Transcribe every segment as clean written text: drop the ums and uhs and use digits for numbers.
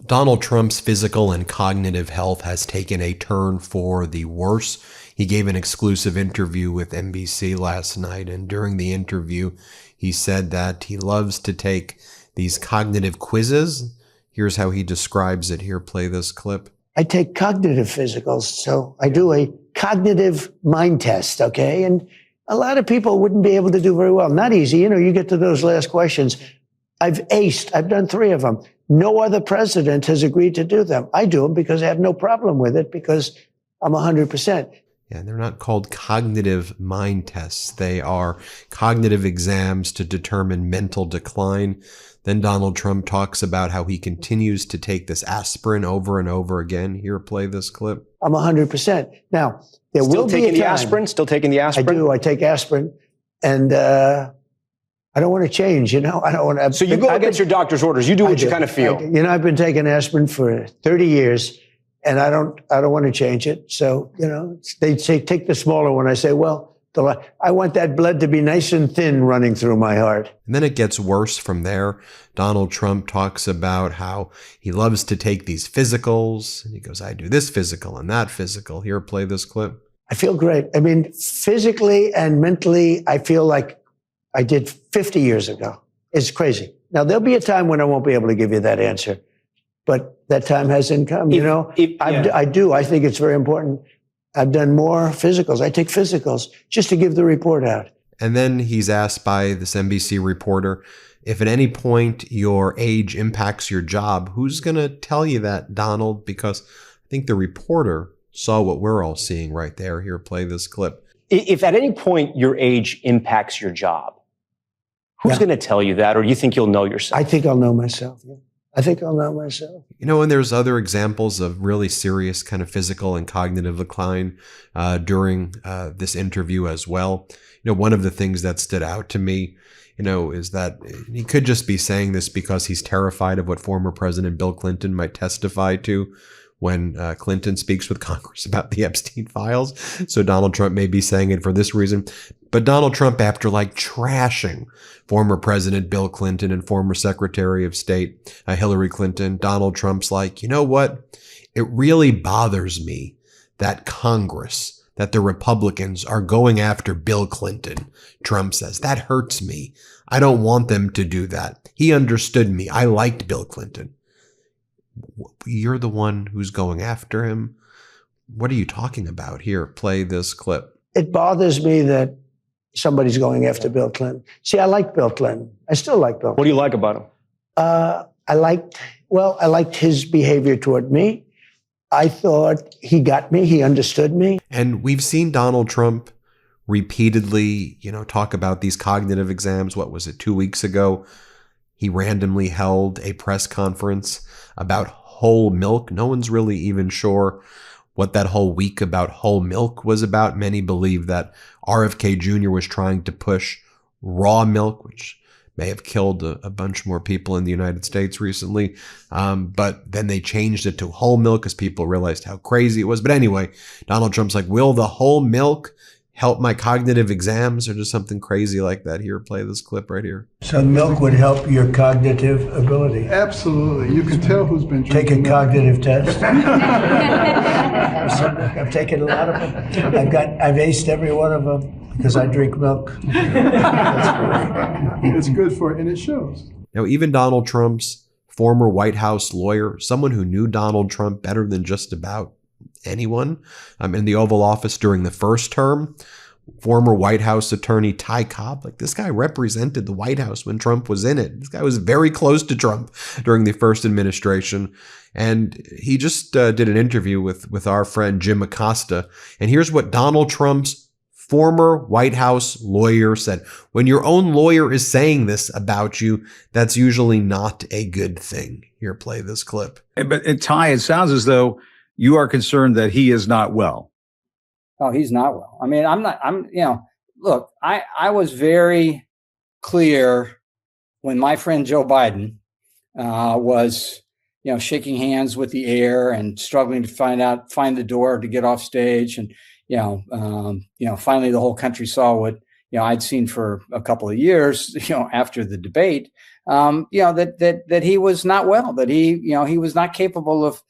Donald Trump's physical and cognitive health has taken a turn for the worse. He gave an exclusive interview with NBC last night, and during the interview, he said that he loves to take these cognitive quizzes. Here's how he describes it. Here, play this clip. I take cognitive physicals, so I do a cognitive mind test, okay? And a lot of people wouldn't be able to do very well. Not easy. You know, you get to those last questions. I've aced. I've done 3 of them. No other president has agreed to do them. I do them because I have no problem with it because I'm 100%. Yeah, they're not called cognitive mind tests. They are cognitive exams to determine mental decline. Then Donald Trump talks about how he continues to take this aspirin over and over again. Here, play this clip. I'm 100%. Now, there Still will be a taking the time. aspirin? Still taking the aspirin? I do. I take aspirin. And I don't want to change, you know. I don't want to. So you go against your doctor's orders. You do what you kind of feel. You know, I've been taking aspirin for 30 years, and I don't want to change it. So, you know, they say take the smaller one. I say, well, I want that blood to be nice and thin running through my heart. And then it gets worse from there. Donald Trump talks about how he loves to take these physicals. And he goes, I do this physical and that physical. Here, play this clip. I feel great. I mean, physically and mentally, I feel like I did 50 years ago. It's crazy. Now, there'll be a time when I won't be able to give you that answer, but that time hasn't come, you know. I do. I think it's very important. I've done more physicals. I take physicals just to give the report out. And then he's asked by this NBC reporter, if at any point your age impacts your job, who's going to tell you that, Donald? Because I think the reporter saw what we're all seeing right there. Here, play this clip. If at any point your age impacts your job, who's going to tell you that, or do you think you'll know yourself? I think I'll know myself. Yeah. I think I'll know myself. You know, and there's other examples of really serious kind of physical and cognitive decline during this interview as well. You know, one of the things that stood out to me, you know, is that he could just be saying this because he's terrified of what former President Bill Clinton might testify to when Clinton speaks with Congress about the Epstein files. So Donald Trump may be saying it for this reason. But Donald Trump, after like trashing former President Bill Clinton and former Secretary of State Hillary Clinton, Donald Trump's like, you know what? It really bothers me that Congress, that the Republicans are going after Bill Clinton. Trump says, that hurts me. I don't want them to do that. He understood me. I liked Bill Clinton. You're the one who's going after him. What are you talking about? Here, play this clip. It bothers me that somebody's going after Bill Clinton. See, I like Bill Clinton. I still like Bill Clinton. What do you like about him? I liked his behavior toward me. I thought he got me. He understood me. And we've seen Donald Trump repeatedly, you know, talk about these cognitive exams. What was it, 2 weeks ago? He randomly held a press conference about whole milk. No one's really even sure what that whole week about whole milk was about. Many believe that RFK Jr. was trying to push raw milk, which may have killed a bunch more people in the United States recently. But then they changed it to whole milk because people realized how crazy it was. But anyway, Donald Trump's like, will the whole milk help my cognitive exams, or just something crazy like that? Here, play this clip right here. So milk would help your cognitive ability. Absolutely. You can tell who's been Take a drinking cognitive test. I've taken a lot of them. I've aced every one of them because I drink milk. It's good for it, and it shows. Now, even Donald Trump's former White House lawyer, someone who knew Donald Trump better than just about anyone in the Oval Office during the first term, former White House attorney Ty Cobb, like this guy represented the White House when Trump was in it. This guy was very close to Trump during the first administration. And he just did an interview with our friend Jim Acosta. And here's what Donald Trump's former White House lawyer said. When your own lawyer is saying this about you, that's usually not a good thing. Here, play this clip. But Ty, it sounds as though you are concerned that he is not well. Oh, he's not well. I mean, look, I was very clear when my friend Joe Biden was, shaking hands with the air and struggling to find the door to get off stage. And, finally the whole country saw what, I'd seen for a couple of years, after the debate, that he was not well, that he was not capable of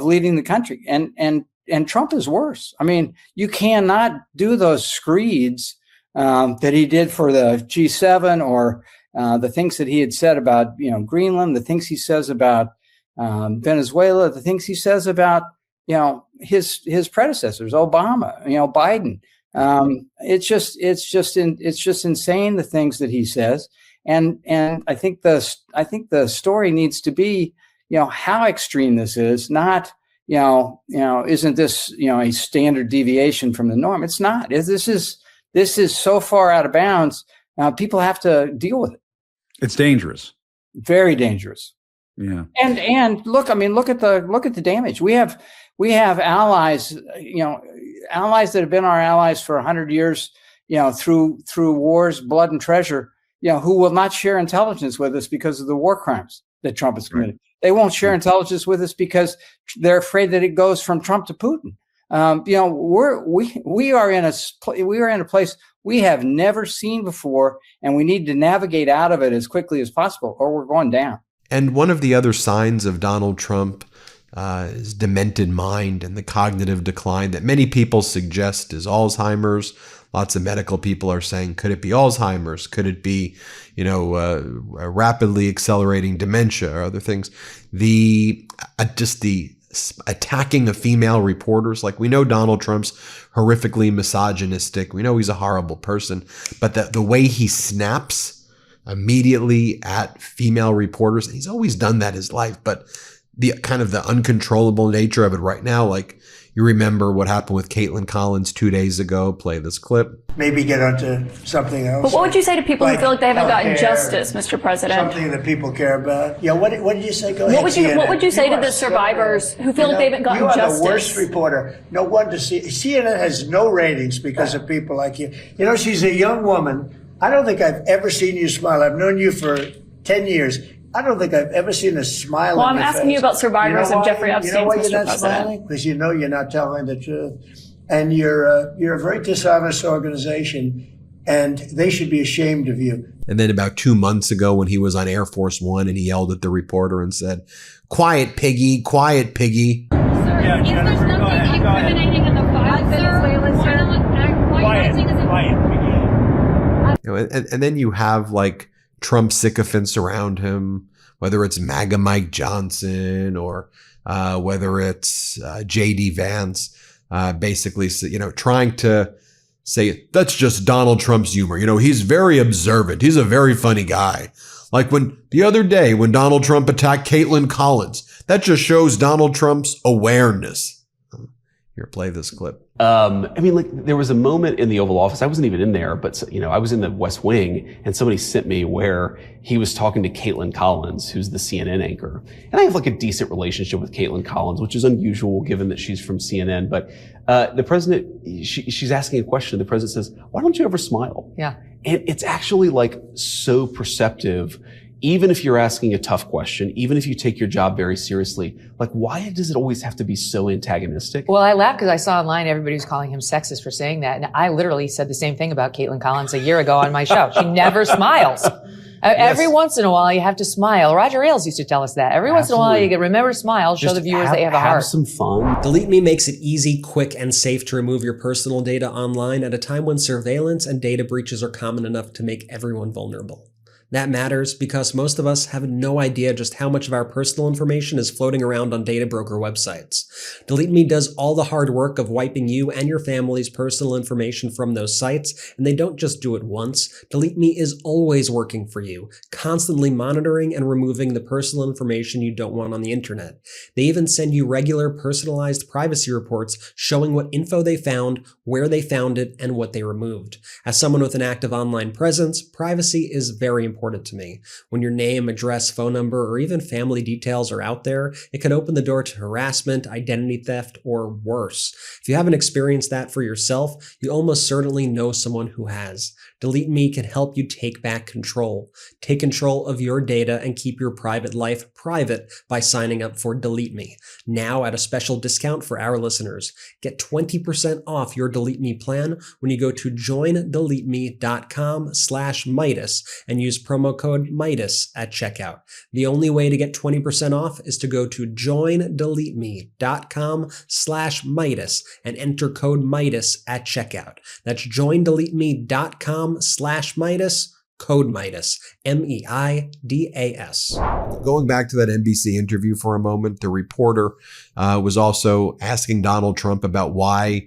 leading the country. And Trump is worse. I mean, you cannot do those screeds that he did for the G7, or the things that he had said about Greenland, the things he says about Venezuela, the things he says about his predecessors, Obama, Biden. It's just insane, the things that he says. And I think the story needs to be, how extreme this is, not, isn't this, a standard deviation from the norm? It's not. This is so far out of bounds. People have to deal with it. It's dangerous. Very dangerous. Yeah. And look at the damage. We have allies, allies that have been our allies for 100 years, through wars, blood, and treasure, who will not share intelligence with us because of the war crimes that Trump has committed. Right. They won't share intelligence with us because they're afraid that it goes from Trump to Putin. We are in a place we have never seen before, and we need to navigate out of it as quickly as possible, or we're going down. And one of the other signs of Donald Trump is demented mind and the cognitive decline that many people suggest is Alzheimer's. Lots of medical people are saying, could it be Alzheimer's? Could it be, rapidly accelerating dementia or other things? The attacking of female reporters. Like, we know Donald Trump's horrifically misogynistic. We know he's a horrible person, but the way he snaps immediately at female reporters, he's always done that in his life, but the kind of the uncontrollable nature of it right now, like, you remember what happened with Caitlin Collins 2 days ago. Play this clip. Maybe get onto something else. But what would you say to people who feel like they haven't gotten justice, Mr. President? Something that people care about. Yeah, what did you say? Go ahead. What would you say to the survivors who feel like they haven't gotten justice? You are the worst reporter. No wonder CNN has no ratings because of people like you. She's a young woman. I don't think I've ever seen you smile. I've known you for 10 years. I don't think I've ever seen a smile. Well, I'm asking you about survivors of Jeffrey Epstein. You know why you're not smiling? Because you're not telling the truth, and you're a very dishonest organization, and they should be ashamed of you. And then about 2 months ago, when he was on Air Force One, and he yelled at the reporter and said, "Quiet, piggy! Quiet, piggy!" Sir, if there's nothing incriminating in the file, Quiet, piggy! And then you have like Trump sycophants around him, whether it's MAGA Mike Johnson or whether it's J.D. Vance, basically, trying to say that's just Donald Trump's humor. He's very observant. He's a very funny guy. Like when the other day when Donald Trump attacked Caitlin Collins, that just shows Donald Trump's awareness. Here, play this clip. There was a moment in the Oval Office. I wasn't even in there, but I was in the West Wing, and somebody sent me where he was talking to Caitlin Collins, who's the CNN anchor. And I have like a decent relationship with Caitlin Collins, which is unusual given that she's from CNN. But the president, she's asking a question. The president says, "Why don't you ever smile?" Yeah. And it's actually like so perceptive. Even if you're asking a tough question, even if you take your job very seriously, like, why does it always have to be so antagonistic? Well, I laughed because I saw online everybody was calling him sexist for saying that. And I literally said the same thing about Caitlin Collins a year ago on my show. She never smiles. Every once in a while, you have to smile. Roger Ailes used to tell us that. Every once in a while, you can remember to smile, show the viewers that you have a heart. Have some fun. Delete Me makes it easy, quick, and safe to remove your personal data online at a time when surveillance and data breaches are common enough to make everyone vulnerable. That matters because most of us have no idea just how much of our personal information is floating around on data broker websites. Delete Me does all the hard work of wiping you and your family's personal information from those sites, and they don't just do it once. Delete Me is always working for you, constantly monitoring and removing the personal information you don't want on the internet. They even send you regular personalized privacy reports showing what info they found, where they found it, and what they removed. As someone with an active online presence, privacy is very important to me. When your name, address, phone number, or even family details are out there, it can open the door to harassment, identity theft, or worse. If you haven't experienced that for yourself, you almost certainly know someone who has. Delete Me can help you take back control. Take control of your data and keep your private life private by signing up for Delete Me. Now at a special discount for our listeners. Get 20% off your Delete Me plan when you go to joindeleteme.com/Meidas and use promo code Meidas at checkout. The only way to get 20% off is to go to joindeleteme.com/Meidas and enter code Meidas at checkout. That's joindeleteme.com/Meidas, code Meidas, MEIDAS. Going back to that NBC interview for a moment, the reporter was also asking Donald Trump about why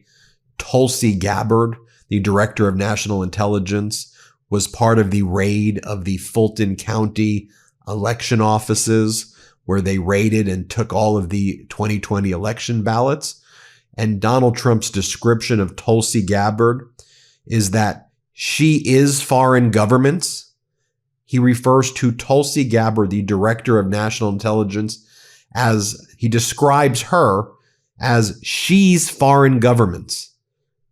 Tulsi Gabbard, the director of national intelligence, was part of the raid of the Fulton County election offices where they raided and took all of the 2020 election ballots. And Donald Trump's description of Tulsi Gabbard is that she is foreign governments. He refers to Tulsi Gabbard, the director of national intelligence, as he describes her as she's foreign governments.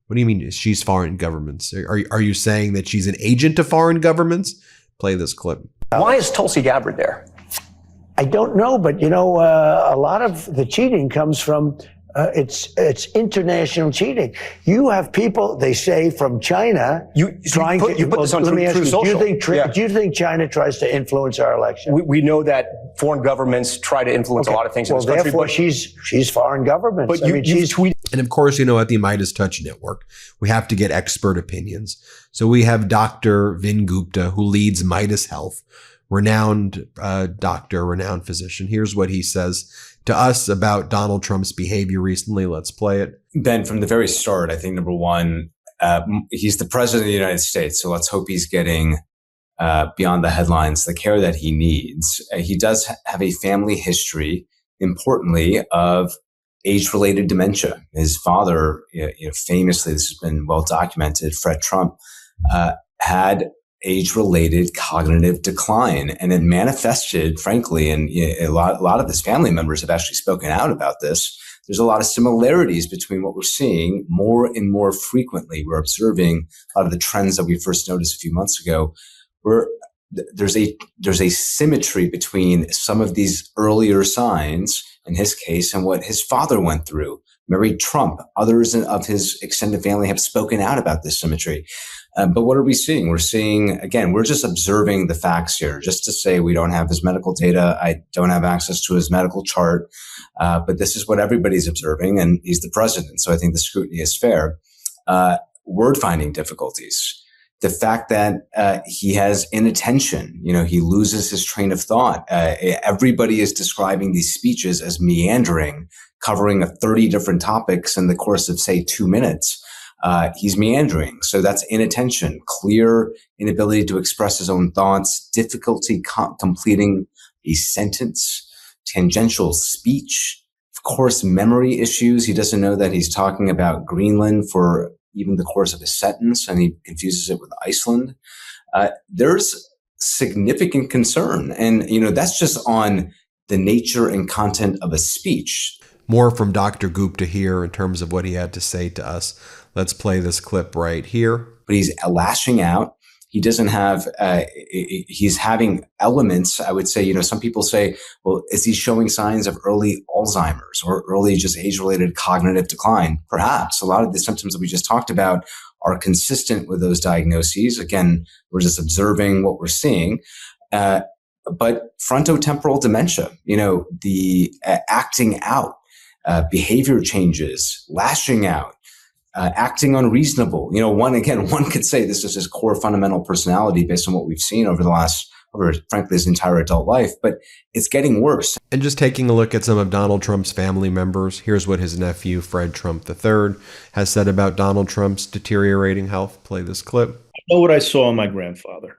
What do you mean she's foreign governments? Are you saying that she's an agent of foreign governments? Play this clip. Why is Tulsi Gabbard there? I don't know, but a lot of the cheating comes from it's international cheating. You have people, they say, from China You put this on let me True ask you, Social. do you think China tries to influence our election? We know that foreign governments try to influence a lot of things in this country. Therefore, she's foreign governments. But she's tweeted. And of course, at the MeidasTouch Network, we have to get expert opinions. So we have Dr. Vin Gupta, who leads Meidas Health, renowned doctor, renowned physician. Here's what he says to us about Donald Trump's behavior recently. Let's play it. Ben, from the very start, I think number one, he's the president of the United States. So let's hope he's getting beyond the headlines, the care that he needs. He does have a family history, importantly, of age-related dementia. His father, famously, this has been well documented, Fred Trump, had age-related cognitive decline, and it manifested, frankly, and a lot of his family members have actually spoken out about this. There's a lot of similarities between what we're seeing more and more frequently. We're observing a lot of the trends that we first noticed a few months ago, where there's a symmetry between some of these earlier signs, in his case, and what his father went through. Married Trump, others of his extended family have spoken out about this symmetry. But what are we seeing? We're seeing, again, we're just observing the facts here. Just to say we don't have his medical data, I don't have access to his medical chart, but this is what everybody's observing, and he's the president, so I think the scrutiny is fair. Word finding difficulties. The fact that he has inattention, he loses his train of thought. Everybody is describing these speeches as meandering, covering 30 different topics in the course of, say, 2 minutes. He's meandering. So that's inattention, clear inability to express his own thoughts, difficulty completing a sentence, tangential speech, of course, memory issues. He doesn't know that he's talking about Greenland for even the course of his sentence, and he confuses it with Iceland. There's significant concern. And, that's just on the nature and content of a speech. More from Dr. Gupta here in terms of what he had to say to us. Let's play this clip right here. But he's lashing out. He doesn't have, he's having elements, I would say, some people say, well, is he showing signs of early Alzheimer's or early just age-related cognitive decline? Perhaps. A lot of the symptoms that we just talked about are consistent with those diagnoses. Again, we're just observing what we're seeing. But frontotemporal dementia, the acting out, behavior changes, lashing out, acting unreasonable. One could say this is his core fundamental personality based on what we've seen over frankly, his entire adult life, but it's getting worse. And just taking a look at some of Donald Trump's family members, here's what his nephew, Fred Trump III, has said about Donald Trump's deteriorating health. Play this clip. I know what I saw in my grandfather.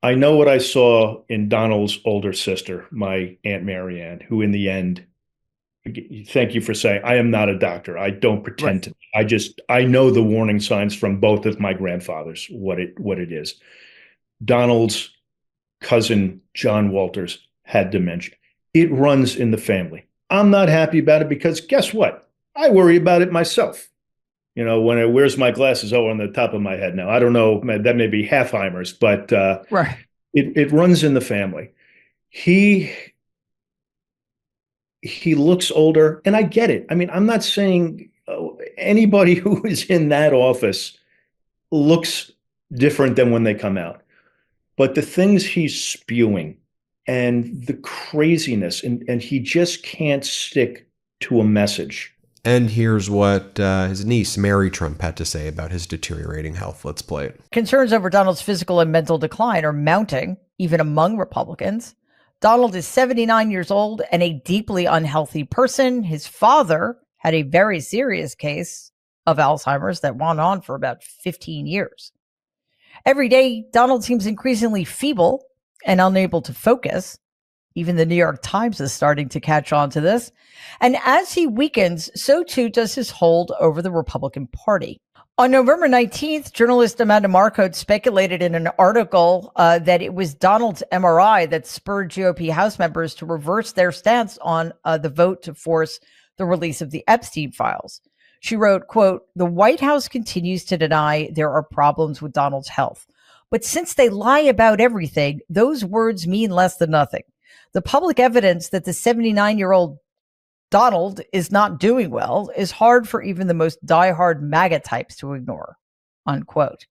I know what I saw in Donald's older sister, my Aunt Marianne, who in the end, thank you for saying, I am not a doctor. I don't pretend to. I know the warning signs from both of my grandfathers, what it is. Donald's cousin, John Walters, had dementia. It runs in the family. I'm not happy about it because guess what? I worry about it myself. You know, when it wears my glasses on the top of my head now. I don't know, that may be Halfheimer's, but right. It runs in the family. He looks older, and I get it. I mean, I'm not saying anybody who is in that office looks different than when they come out. But the things he's spewing and the craziness, and he just can't stick to a message. And here's what his niece, Mary Trump, had to say about his deteriorating health. Let's play it. Concerns over Donald's physical and mental decline are mounting, even among Republicans. Donald is 79 years old and a deeply unhealthy person. His father had a very serious case of Alzheimer's that went on for about 15 years. Every day, Donald seems increasingly feeble and unable to focus. Even the New York Times is starting to catch on to this. And as he weakens, so too does his hold over the Republican Party. On November 19th, journalist Amanda Marcotte speculated in an article that it was Donald's MRI that spurred GOP House members to reverse their stance on the vote to force the release of the Epstein files. She wrote, quote, "The White House continues to deny there are problems with Donald's health. But since they lie about everything, those words mean less than nothing. The public evidence that the 79-year-old Donald is not doing well is hard for even the most diehard MAGA types to ignore," unquote.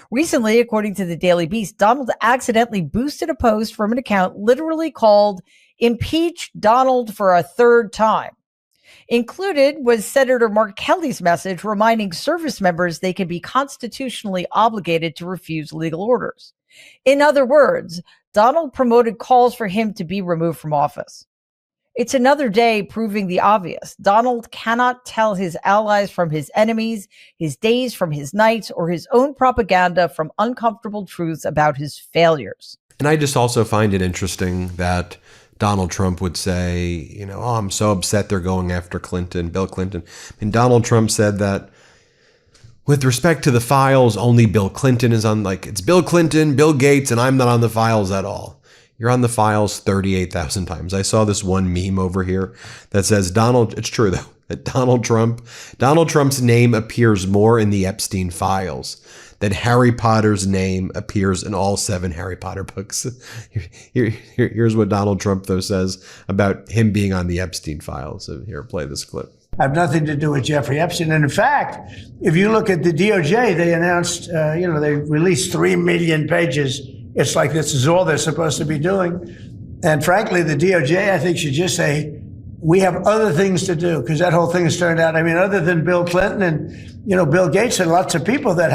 Recently, according to the Daily Beast, Donald accidentally boosted a post from an account literally called "Impeach Donald for a Third Time." Included was Senator Mark Kelly's message reminding service members they can be constitutionally obligated to refuse legal orders. In other words, Donald promoted calls for him to be removed from office. It's another day proving the obvious. Donald cannot tell his allies from his enemies, his days from his nights, or his own propaganda from uncomfortable truths about his failures. And I just also find it interesting that Donald Trump would say, you know, "Oh, I'm so upset they're going after Clinton, Bill Clinton." And Donald Trump said that with respect to the files, only Bill Clinton is on, like, it's Bill Clinton, Bill Gates, and I'm not on the files at all. You're on the files 38,000 times. I saw this one meme over here that says it's true though, that Donald Trump's name appears more in the Epstein files than Harry Potter's name appears in all 7 Harry Potter books. Here's what Donald Trump, though, says about him being on the Epstein files. So here, play this clip. Have nothing to do with Jeffrey Epstein. And in fact, if you look at the DOJ, they announced, they released 3 million pages. It's like this is all they're supposed to be doing. And frankly, the DOJ, I think, should just say, we have other things to do, because that whole thing has turned out, I mean, other than Bill Clinton and, Bill Gates and lots of people that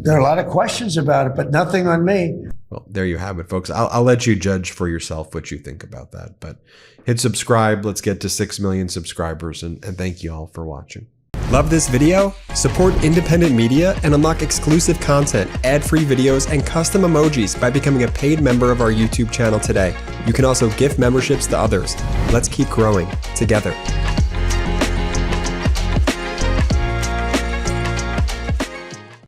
there are a lot of questions about it, but nothing on me. Well, there you have it, folks. I'll let you judge for yourself what you think about that. But hit subscribe. Let's get to 6 million subscribers. And thank you all for watching. Love this video? Support independent media and unlock exclusive content, ad-free videos, and custom emojis by becoming a paid member of our YouTube channel today. You can also gift memberships to others. Let's keep growing together.